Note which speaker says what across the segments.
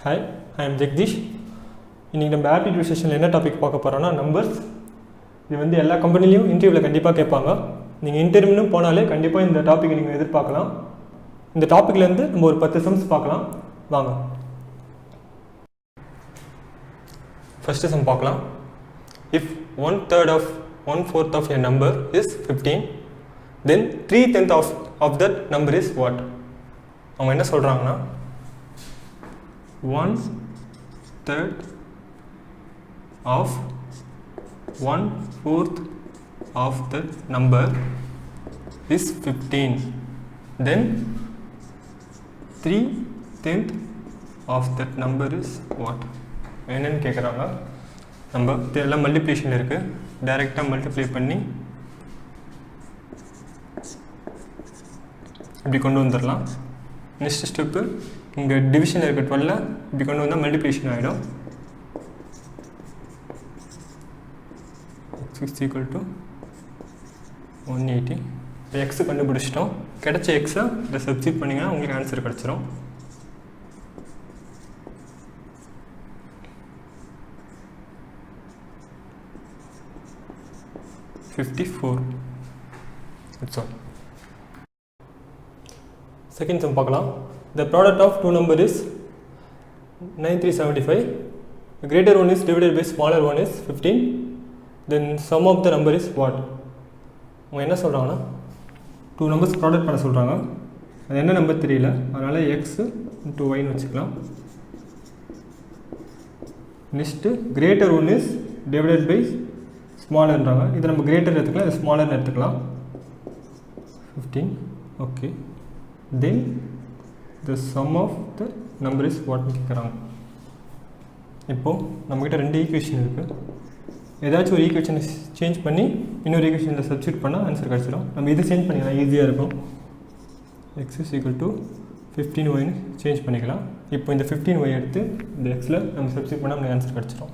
Speaker 1: Hi, I am Jagadeesh. இன்னைக்கு நம்ம Aptitude செஷனில் என்ன டாபிக் பார்க்க போகிறோம்னா நம்பர்ஸ். இது வந்து எல்லா கம்பெனிலையும் இன்டர்வியூவில் கண்டிப்பாக கேட்பாங்க. நீங்கள் இன்டர்வியூன்னு போனாலே கண்டிப்பாக இந்த டாப்பிக் நீங்கள் எதிர்பார்க்கலாம். இந்த டாப்பிக்லேருந்து நம்ம ஒரு 10 சம்ஸ் பார்க்கலாம் வாங்க. ஃபர்ஸ்ட் சம் பார்க்கலாம். If 1/4 of a number is 15, then 3/10 of that number is what? அவங்க என்ன சொல்கிறாங்கன்னா 1/3 of 1/4 of the number is 15, then 3/10 of that number is what? என்னன்னு கேட்குறாங்க. நம்ம இதெல்லாம் மல்டிப்ளிகேஷன் இருக்குது, டைரெக்டாக மல்டிப்ளை பண்ணி இப்படி கொண்டு வந்துடலாம். நெக்ஸ்ட் ஸ்டெப்பு இங்கே டிவிஷன் இருக்க 12 இப்படி கொண்டு வந்தால் மல்டிப்ளிகேஷன் ஆகிடும். x is equal to 180. இப்போ எக்ஸு கண்டுபிடிச்சிட்டோம். கிடைச்ச எக்ஸை இதை சப்ஸ்டிட்யூட் பண்ணிங்கன்னா உங்களுக்கு ஆன்சர் கிடச்சிரும். That's all. Second sum பார்க்கலாம். The product of two number is 9375. The greater one is divided by smaller one is 15. Then sum of the number is what? அவங்க என்ன சொல்கிறாங்கன்னா 2 numbers ப்ராடக்ட் பண்ண சொல்கிறாங்க. அது என்ன நம்பர் தெரியல, அதனால் எக்ஸ் இன்ட்டு ஒய்னு வச்சுக்கலாம். Next greater one is divided by ஸ்மாலர்ன்றாங்க. இதை நம்ம கிரேட்டர் எடுத்துக்கலாம், இது ஸ்மாலர்னு எடுத்துக்கலாம். 15. Okay, then the sum of the number is what கேட்குறாங்க. இப்போது நம்மக்கிட்ட 2 ஈக்குவேஷன் இருக்குது. ஏதாச்சும் ஒரு ஈக்குவேஷனை சேஞ்ச் பண்ணி இன்னொரு ஈக்குவேஷனில் சப்ஸ்டிட்யூட் பண்ணால் ஆன்சர் கிடச்சிடும். நம்ம இது சேஞ்ச் பண்ணிக்கலாம், ஈஸியாக இருக்கும். X is equal to 15y change பண்ணிக்கலாம். இப்போ இந்த 15y எடுத்து இந்த எக்ஸில் நம்ம சப்ஸ்டிட்யூட் பண்ணால் நமக்கு ஆன்சர் கிடச்சிடும்.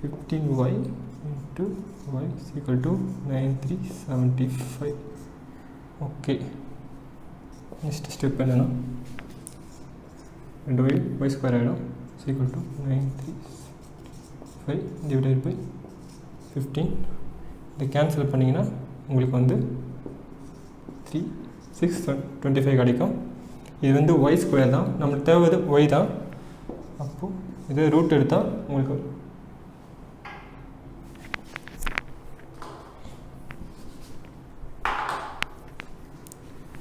Speaker 1: 15y into y is equal to 9375. Okay, next step என்னென்னா 2y ஸ்கொயர் ஆகிடும். Is equal to 935 divided by 15. இதை கேன்சல் பண்ணிங்கன்னா உங்களுக்கு வந்து 3625 கிடைக்கும். இது வந்து y ஸ்கொயர் தான், நம்மளுக்கு தேவை y தான். அப்போது இதை ரூட் எடுத்தால் உங்களுக்கு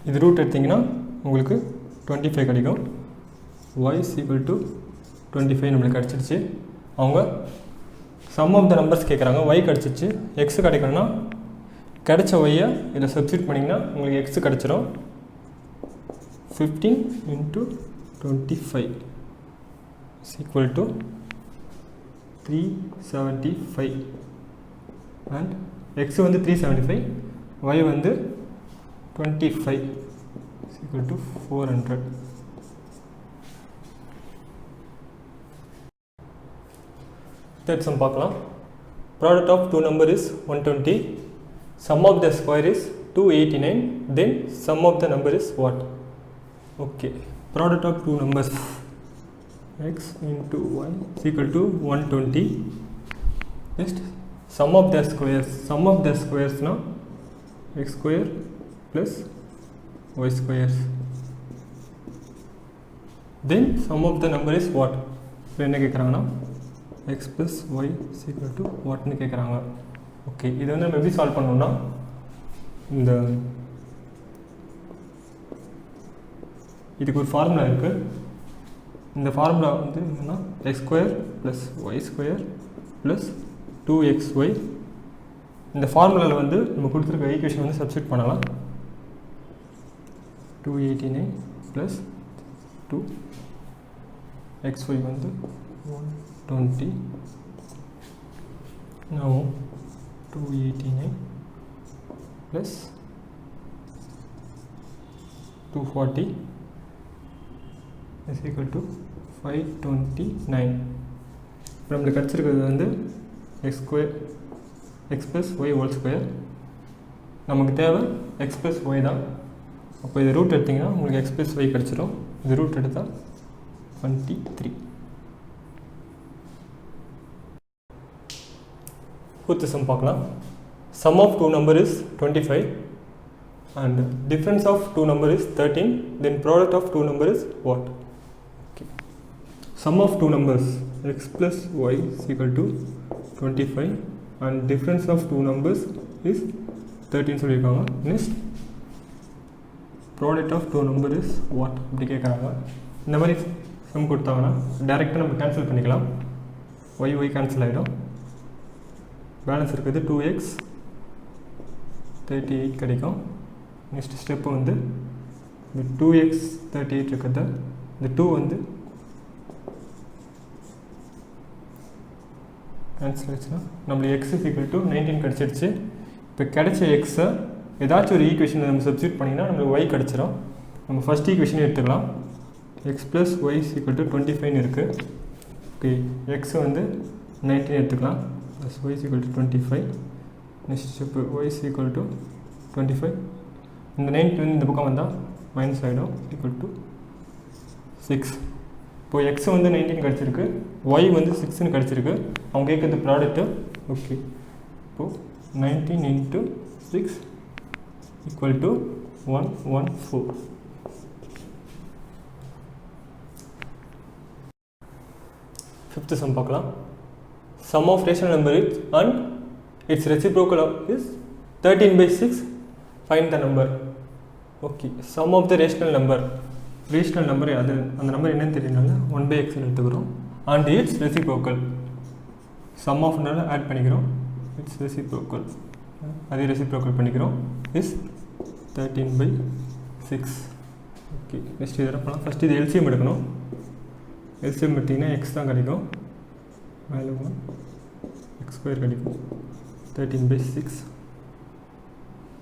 Speaker 1: இது ரூட் எடுத்திங்கன்னா உங்களுக்கு 25 கிடைக்கும். y is equal to 25 நம்மளுக்கு கிடச்சிருச்சு. அவங்க சம் ஆஃப் த நம்பர்ஸ் கேட்குறாங்க. y கிடச்சிருச்சு, எக்ஸு கிடைக்கணும்னா கிடைச்ச ஒய்யை இதை சப்ஸ்டிட்யூட் பண்ணிங்கன்னா உங்களுக்கு எக்ஸு கிடச்சிரும். 15 into 25 is equal to 375 and x வந்து 375, y வந்து 25 is equal to 400. Third sum பார்க்கலாம். Product of two number is 120. Sum of the square is 289. Then sum of the number is what? Okay. Product of two numbers x into y is equal to 120. Next, sum of the squares. Sum of the squares now x square plus y squares. Then sum of the number is what? என்ன கேட்குறாங்கன்னா x plus y is equal to what னு கேட்குறாங்க. Okay, இது வந்து நம்ம எப்படி solve பண்ணணும்னா இந்த இதுக்கு ஒரு ஃபார்முலா இருக்குது. இந்த ஃபார்முலா வந்து என்னென்னா X square plus Y square plus 2xy. இந்த ஃபார்முலாவில் வந்து நம்ம கொடுத்துருக்க ஈக்குவேஷன் வந்து சப்ஸ்டிட்யூட் பண்ணலாம். 289 plus 2 xy வந்து 120. Now 289 plus 240 is equal to 529. நம்மளுக்கு கிடச்சிருக்கிறது வந்து X square X plus Y whole square. நமக்கு தேவை எக்ஸ் ப்ளஸ் ஒய் தான். அப்போ இது ரூட் எடுத்திங்கன்னா உங்களுக்கு x + y கிடச்சிரும். இது ரூட் எடுத்தால் 23. Fourth sum பார்க்கலாம். Sum of two number is 25 and difference of two number is 13. Then product of two number is what? Okay. Sum of two numbers x plus y is equal to 25 and difference of two numbers is 13 சொல்லியிருக்காங்க. Next product of two number is what அப்படி கேட்குறாங்க. இந்த மாதிரி some கொடுத்தாங்கன்னா டேரெக்டாக நம்ம cancel பண்ணிக்கலாம். y cancel ஆகிடும். பேலன்ஸ் இருக்குது 2x 38 கிடைக்கும். நெக்ஸ்ட் ஸ்டெப்பு வந்து இந்த 2x 38 இருக்கிறத இந்த 2 வந்து கேன்சல் ஆச்சுன்னா நம்மளுக்கு x = 19 கிடச்சிடுச்சு. இப்போ கிடைச்ச எக்ஸை ஏதாச்சும் ஒரு ஈக்குவேஷனை நம்ம சப்ஸ்டியூட் பண்ணிங்கன்னா நம்மளுக்கு y கிடச்சிரும். நம்ம ஃபஸ்ட் ஈக்குவேஷனை எடுத்துக்கலாம். x + y = 25 இருக்குது. ஓகே, x வந்து 19 எடுத்துக்கலாம். + y = 25. Next step y = 25. இந்த 9 வந்து இந்த பக்கம் வந்தால் மைனஸ் ஆகிடும். = 6. இப்போது x வந்து 19 கிடச்சிருக்கு, y வந்து 6ன்னு கிடச்சிருக்கு. அவங்க கேட்குறது ப்ராடக்ட்டு. ஓகே, இப்போது 19 × 6 = 114. Fifth sum பார்க்கலாம். Sum of rational number is and its reciprocal is 13/6. Find the number. Okay, sum of the rational number. Rational number அது அந்த நம்பர் என்னன்னு தெரியனால 1/x எடுத்துக்கிறோம். And its reciprocal. Sum of னால add பண்ணிக்கிறோம். Its reciprocal. அதே reciprocal பண்ணிக்கிறோம். Is 13/6. Okay, next இதை பண்ணலாம். ஃபஸ்ட் இது LCM எடுக்கணும். LCM எடுத்திங்கன்னா x தான் கிடைக்கும். மேலே 1 x² கிடைக்கும். 13/6.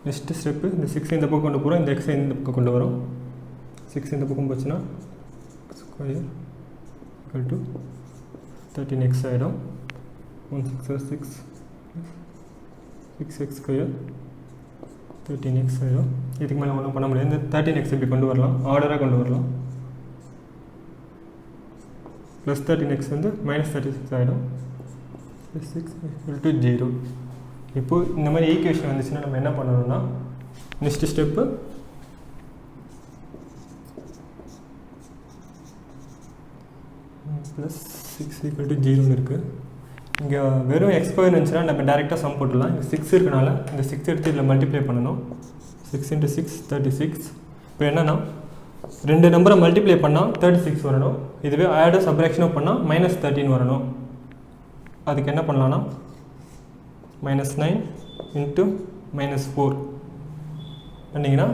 Speaker 1: நெக்ஸ்ட் ஸ்டெப்பு இந்த 6 இந்த பக்கம் கொண்டு போகிறோம், இந்த x இந்த பக்கம் கொண்டு வரோம். 6 இந்த பக்கம் போச்சுன்னா x² = 13x ஆகிடும். 1 6 6 6x² 13x ஆகிடும். இதுக்கு மேலே ஒன்றும் பண்ண முடியாது. இந்த 13x இப்படி கொண்டு வரலாம், ஆர்டராக கொண்டு வரலாம். +13x வந்து -36 ஆகிடும். +6 = 0. இப்போது இந்த மாதிரி ஈக்குவேஷன் வந்துச்சுன்னா நம்ம என்ன பண்ணணும்னா நெக்ஸ்ட் ஸ்டெப்பு +6 = 0 இருக்குது. இங்கே வெறும் x² இருந்துச்சுன்னா நம்ம டேரெக்டாக சம் போட்டுடலாம். இங்கே 6 இருக்கனால இந்த 6 எடுத்து இதில் மல்டிப்ளை பண்ணணும். 6 × 6 36. இப்போ என்னென்னா ரெண்டு நம்பரை மல்டிப்ளை பண்ணால் 36 வரணும். இதுவே ஆடோ சப்ராக்ஷனோ பண்ணால் -13 வரணும். அதுக்கு என்ன பண்ணலான்னா -9 × -4 பண்ணிங்கன்னா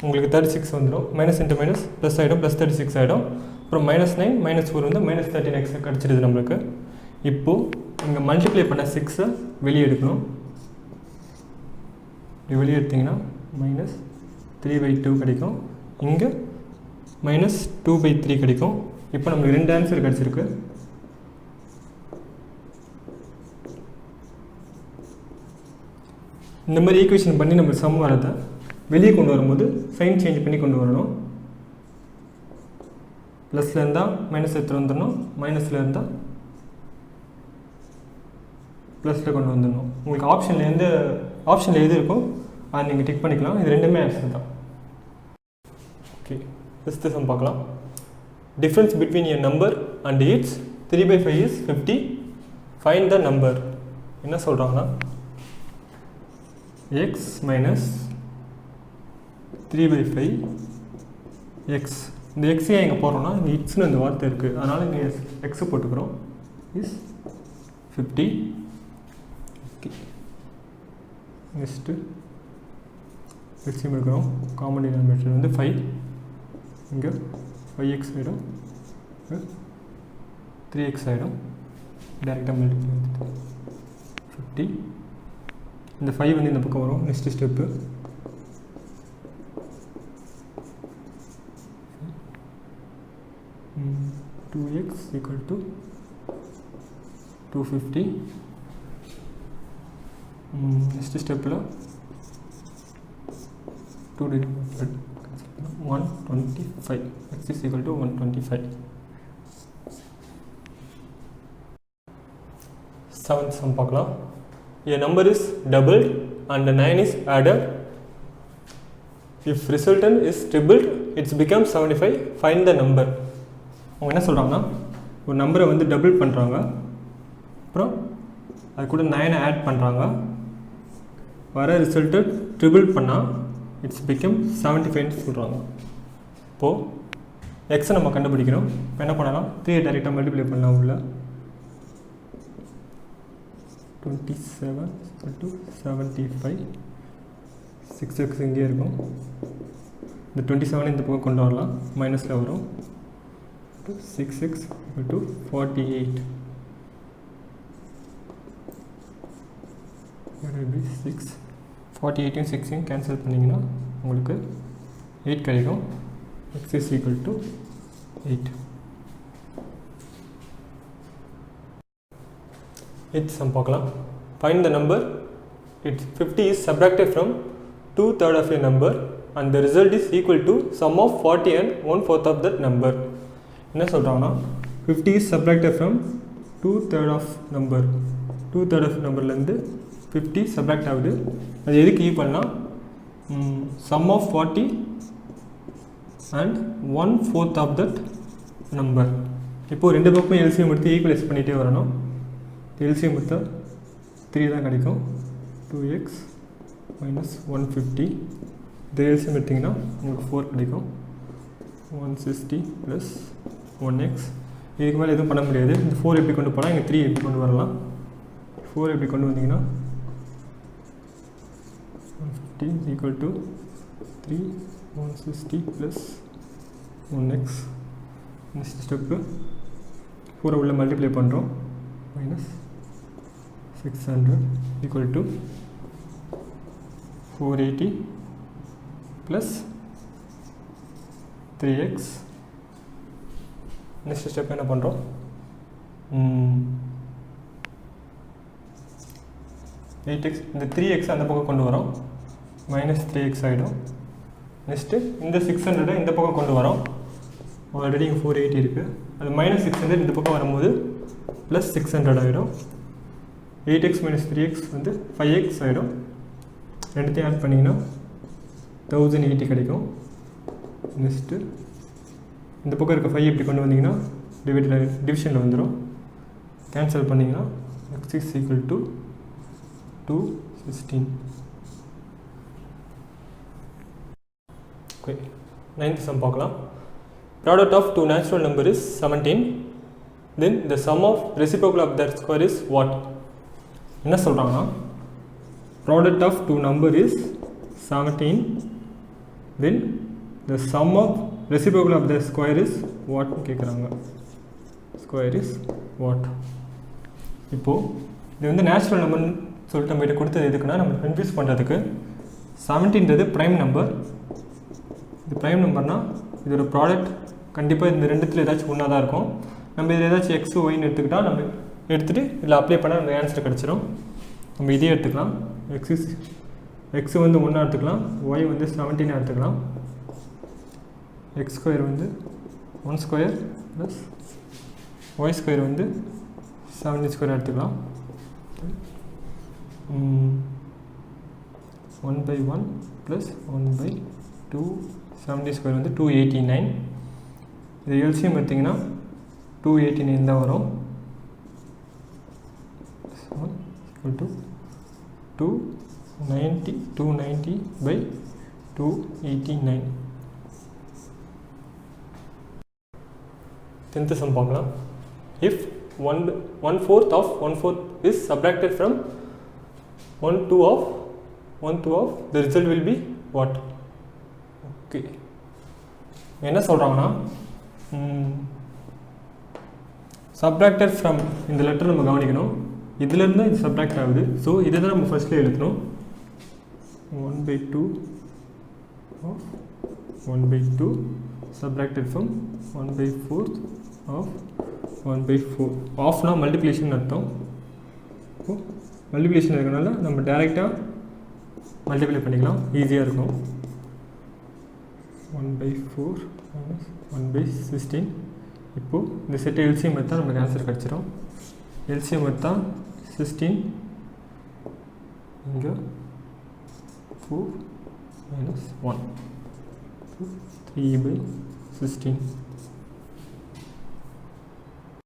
Speaker 1: உங்களுக்கு 36 வந்துடும். மைனஸ் இன்ட்டு மைனஸ் ப்ளஸ் ஆகிடும், +36 ஆகிடும். அப்புறம் -9 -4 வந்து -13x கிடச்சிடுது நம்மளுக்கு. இப்போது இங்கே மல்டிப்ளை பண்ண 6 வெளியே எடுக்கணும். வெளியே எடுத்திங்கன்னா -3/2 கிடைக்கும். இங்கே -2/3 கிடைக்கும். இப்போ நம்மளுக்கு 2 ஆன்சர் கிடச்சிருக்கு. இந்த மாதிரி ஈக்குவேஷன் பண்ணி நம்ம சம் வரதை வெளியே கொண்டு வரும்போது சைன் சேஞ்ச் பண்ணி கொண்டு வரணும். ப்ளஸில் இருந்தால் மைனஸ் எடுத்துகிட்டு வந்துடணும், மைனஸில் இருந்தால் ப்ளஸில் கொண்டு வந்துடணும். உங்களுக்கு ஆப்ஷனில் எது இருக்கோ அதை நீங்கள் டிக் பண்ணிக்கலாம். இது ரெண்டுமே ஆன்சர் தான். ஓகே, ஃபிஃப்த் சம் பார்க்கலாம். Difference between a number and it's 3/5 is 50. Find the number. என்ன சொல்கிறாங்கன்னா x minus 3/5 x. இந்த x ஏன் எங்கே போடுறோம்னா இங்கே இட்ஸ்னு இந்த வார்த்தை இருக்குது, அதனால் இங்கே x போட்டுக்கிறோம். இஸ் 50. ஓகே, நெக்ஸ்ட்டு எல்சிஎம் எடுக்கிறோம். காமன் டினாமினேட்டர் வந்து 5. இங்கே 5x ஆகிடும், 3x ஆகிடும். டேரெக்டாக மல்டிப்ளை வந்துட்டு 50. இந்த 5 வந்து இந்த பக்கம் வரும். Next step 2x = 250. நெக்ஸ்ட் ஸ்டெப்பில் 2 denominator 125. X is equal to 125. 7th sum பார்க்கலாம். A number is doubled and 9 is added. If resultant is tripled, it becomes 75. Find the number. அவங்க என்ன சொல்கிறாங்கன்னா, ஒரு நம்பரை வந்து டபுள் பண்ணுறாங்க, அப்புறம் அது கூட 9 ஆட் பண்ணுறாங்க, வர ரிசல்ட்டை ட்ரிபிள் பண்ணால் இட்ஸ் பிகம் 75 சொல்கிறாங்க. இப்போது எக்ஸை நம்ம கண்டுபிடிக்கணும். இப்போ என்ன பண்ணலாம், 3 டைரெக்டாக மல்டிப்ளை பண்ணலாம். உள்ள 27 = 75. 6x இங்கே இருக்கும். இந்த 27 இந்த பக்கம் கொண்டு வரலாம், மைனஸில் வரும். 6x = 48. 6 48 6 கேன்சல் பண்ணிங்கன்னா உங்களுக்கு 8 கிடைக்கும். x is equal to 8. 8th sum பார்க்கலாம். Find the number. It's 50 is subtracted from 2/3 of a number and the result is equal to sum of 40 and 1/4 of that number. என்ன சொல்கிறாங்கன்னா, 50 is subtracted from 2/3 of number. 2/3 of numberலேருந்து 50 subtract ஆகுது. அது எதுக்கு ஈக்குவல்னா sum of 40 and 1/4 of that number. இப்போது ரெண்டு பக்கம் எல்சிஎம் எடுத்து ஈக்குவலைஸ் பண்ணிகிட்டே வரணும். எல்சிஎம் எடுத்தா 3 தான் கிடைக்கும். 2x - 150. இந்த எல்சிஎம் எடுத்திங்கன்னா உங்களுக்கு 4 கிடைக்கும். 160 + 1x. இதுக்கு மேலே எதுவும் பண்ண முடியாது. இந்த 4 எப்படி கொண்டு போனால் இங்கே 3 எப்படி கொண்டு வரலாம். 4 எப்படி கொண்டு வந்தீங்கன்னா 150 equal to 3 160 plus 1x. next step 4 உள்ள மல்டிப்ளை பண்ணுறோம். minus 600 equal to 480 plus 3x. next step என்ன பண்ணுறோம், 8x இந்த 3x அந்த பக்கம் கொண்டு வரோம், -3x ஆகிடும். நெக்ஸ்ட்டு இந்த 600 இந்த பக்கம் கொண்டு வரோம். ஆல்ரெடி இங்கே 480 இருக்குது. அது -600 இந்த பக்கம் வரும்போது +600 ஆகிடும். 8x - 3x வந்து 5x ஆகிடும். ரெண்டுத்தையும் ஆட் பண்ணிங்கன்னா 1080 கிடைக்கும். நெக்ஸ்ட்டு இந்த பக்கம் இருக்க 5 எப்படி கொண்டு வந்தீங்கன்னா டிவிஷனில் வந்துடும். கேன்சல் பண்ணிங்கன்னா x is equal to 216. Okay, 9th sum பார்க்கலாம். Product of two natural number is 17. Then the sum of reciprocal of their square is what? என்ன சொல்கிறாங்கன்னா, product of two number is 17. Then the sum of reciprocal of their square is what கேட்குறாங்க. square is what? இப்போது இது வந்து natural நம்பர்னு சொல்லிட்டு நம்மகிட்ட கொடுத்தது எதுக்குன்னா, நம்ம கன்ஃபியூஸ் பண்ணுறதுக்கு. 17ன்றது ப்ரைம் நம்பர். இது ப்ரைம் நம்பர்னால் இதோட ப்ராடக்ட் கண்டிப்பாக இந்த ரெண்டுத்தில் ஏதாச்சும் ஒன்றா தான் இருக்கும். நம்ம இதில் ஏதாச்சும் எக்ஸ் ஒய்ன்னு எடுத்துக்கிட்டால் நம்ம எடுத்துகிட்டு இதில் அப்ளை பண்ணால் நம்ம ஆன்சர் கிடச்சிரும். நம்ம இதே எடுத்துக்கலாம். எக்ஸ் வந்து 1 எடுத்துக்கலாம், ஒய் வந்து 17 எடுத்துக்கலாம். x² வந்து 1² ப்ளஸ் y² வந்து 7² எடுத்துக்கலாம். 1/1 ப்ளஸ் 1/2 70² வந்து 289. இது எல்சிஎம் எடுத்திங்கன்னா 289 தான் வரும். 290/289. 10th sum பார்க்கலாம். If 1/4 of 1/4 is subtracted from 1/2 of the result will be what? Okay, என்ன சொல்கிறாங்கன்னா, subtracted from இந்த லெட்டர் நம்ம கவனிக்கணும். இதிலேருந்து இது சப்ராக்ட் ஆகுது. ஸோ இதை தான் நம்ம ஃபஸ்ட்டில் எழுதணும். 1/2 of 1/2 subtracted from 1/4 of 1/4. ஆஃப்னா multiplication அர்த்தம். மல்டிப்ளிகேஷன் இருக்கனால நம்ம டைரெக்டாக மல்டிப்ளை பண்ணிக்கலாம், ஈஸியாக இருக்கும். 1/4 minus 1/16. இப்போது இந்த செட்டை எல்சிஎம் எடுத்தால் நமக்கு ஆன்சர் கிடச்சிரும். எல்சிஎம் எடுத்தால் 16 இங்கே 4 minus 1 3/16